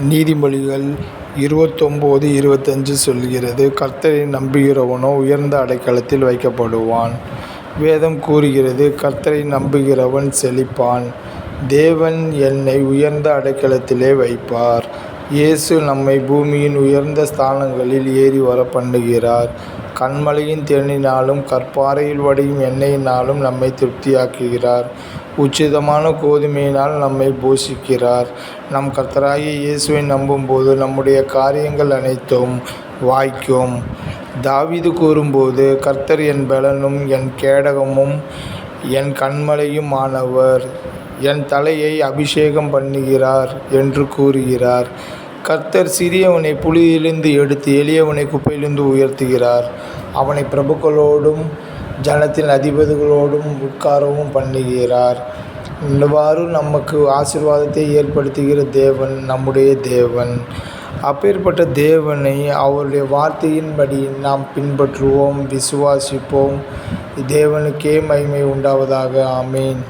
நீதிமொழிகள் 29:25 சொல்கிறது, கர்த்தரை நம்புகிறவனோ உயர்ந்த அடைக்கலத்தில் வைக்கப்படுவான். வேதம் கூறுகிறது, கர்த்தரை நம்புகிறவன் செழிப்பான். தேவன் என்னை உயர்ந்த அடைக்கலத்திலே வைப்பார். இயேசு நம்மை பூமியின் உயர்ந்த ஸ்தானங்களில் ஏறி வர பண்ணுகிறார். கன்மலையின் தேனினாலும் கற்பாறையில் வடியும் எண்ணெயினாலும் நம்மை திருப்தியாக்குகிறார். உச்சிதமான கோதுமையினால் நம்மை போஷிக்கிறார். நம் கர்த்தராகிய இயேசுவை நம்பும்போது நம்முடைய காரியங்கள் அனைத்தும் வாய்க்கும். தாவீது கூறும்போது, கர்த்தர் என் பெலனும் என் கேடகமும் என் கன்மலையும் ஆனவர், என் தலையை அபிஷேகம் பண்ணுகிறார் என்று கூறுகிறார். கர்த்தர் சிறியவனை புழுதியிலிருந்து எடுத்து எளியவனை குப்பையிலிருந்து உயர்த்துகிறார். அவனை பிரபுக்களோடும் ஜனத்தின் அதிபதிகளோடும் உட்காரவும் பண்ணுகிறார். இவ்வாறு நமக்கு ஆசீர்வாதத்தை ஏற்படுத்துகிற தேவன் நம்முடைய தேவன். அப்பேற்பட்ட தேவனை, அவருடைய வார்த்தையின்படி நாம் பின்பற்றுவோம், விசுவாசிப்போம். தேவனுக்கே மகிமை உண்டாவதாக. ஆமேன்.